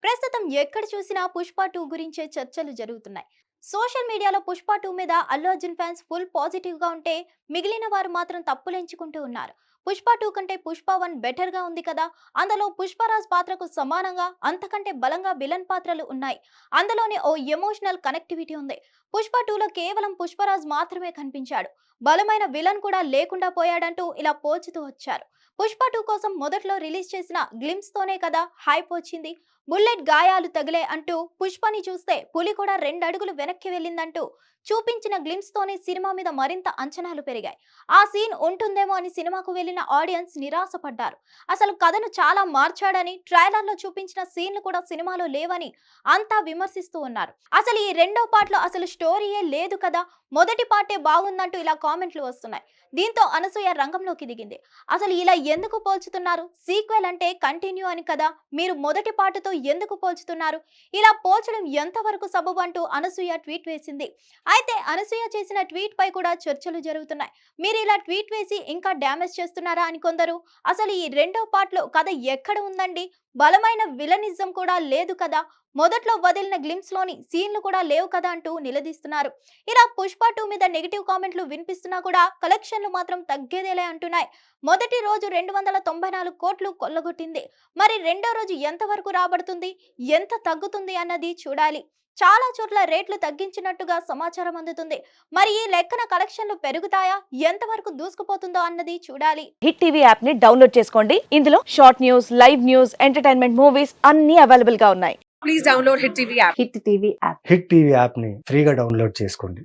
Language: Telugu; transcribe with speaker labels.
Speaker 1: ప్రస్తుతం ఎక్కడ చూసినా పుష్ప 2 గురించే చర్చలు జరుగుతున్నాయి. సోషల్ మీడియాలో పుష్ప 2 మీద Allu Arjun fans full positive గా ఉంటే మిగిలిన వారు మాత్రం తప్పులెంచుకుంటూ ఉన్నారు. పుష్ప 2 కంటే పుష్ప 1 బెటర్ గా ఉంది కదా. అందులో పుష్పరాజ్ పాత్రకు సమానంగా అంతకంటే బలంగా విలన్ పాత్రలు ఉన్నాయి. అందులోనే ఓ ఎమోషనల్ కనెక్టివిటీ ఉంది. పుష్ప 2లో కేవలం పుష్పరాజ్ మాత్రమే కనిపించాడు. బలమైన విలన్ కూడా లేకుండా పోయాడంటూ ఇలా పోల్చుతూ వచ్చారు. పుష్ప 2 కోసం మొదట్లో రిలీజ్ చేసిన గ్లిమ్స్ తోనే కదా హైప్ వచ్చింది. బుల్లెట్ గాయాలు తగిలే అంటూ పుష్పని చూస్తే పులి కూడా 2 అడుగులు వెనక్కి వెళ్ళిందంటూ చూపించిన గ్లిమ్స్ తోనే సినిమా మీద మరింత అంచనాలు పెరిగాయి. ఆ సీన్ ఉంటుందేమో అని సినిమాకు వెళ్లిన ఆడియన్స్ నిరాశపడ్డారు. అసలు కథను చాలా మార్చాడని, ట్రైలర్ లో చూపించిన సీన్లు కూడా సినిమాలో లేవని అంతా విమర్శిస్తూ ఉన్నారు. అసలు ఈ రెండో పార్ట్ లో అసలు స్టోరీయే లేదు కదా, మొదటి పార్టే బాగుందంటూ ఇలా కామెంట్లు వస్తున్నాయి. దీంతో అనసూయ రంగంలోకి దిగింది. అసలు ఇలా ఎందుకు పోల్చుతున్నారు? సీక్వెల్ అంటే కంటిన్యూ అని కదా, మీరు మొదటి పార్టుతో ఎందుకు పోల్చుతున్నారు? ఇలా పోల్చడం ఎంతవరకు సబబు అంటూ అనసూయ ట్వీట్ వేసింది. అయితే అనసూయ చేసిన ట్వీట్ పై కూడా చర్చలు జరుగుతున్నాయి. మీరు ఇలా ట్వీట్ వేసి ఇంకా డ్యామేజ్ చేస్తున్నారా అని కొందరు, అసలు ఈ రెండో పార్ట్ లో కథ ఎక్కడ ఉందండి, బలమైన విలనిజం కూడా లేదు కదా, మొదట్లో వదిలిన గ్లిమ్స్ లోని సీన్లు కూడా లేవు కదా అంటూ నిలదీస్తున్నారు. ఇలా పుష్ప 2 మీద నెగిటివ్ కామెంట్లు వినిపిస్తున్నా కూడా కలెక్షన్లు మాత్రం తగ్గేదేలే అంటున్నాయి. మొదటి రోజు 294 కోట్లు కొల్లగొట్టింది. మరి రెండో రోజు ఎంత వరకు రాబడుతుంది, ఎంత తగ్గుతుంది అన్నది చూడాలి. చాలా చోట్ల రేట్లు తగ్గించినట్టుగా సమాచారం అందుతుంది. మరి ఈ లెక్కన కలెక్షన్లు పెరుగుతాయా, ఎంతవరకు దూసుకుపోతుందో అన్నది చూడాలి.
Speaker 2: హిట్ టీవీ యాప్ ని డౌన్లోడ్ చేసుకోండి. ఇందులో short news, live news, entertainment movies అన్ని అవైలబుల్ గా ఉన్నాయి.
Speaker 3: Please download Hit TV app.
Speaker 2: Hit TV app.
Speaker 4: Hit TV యాప్ని ఫ్రీగా డౌన్లోడ్ చేసుకోండి.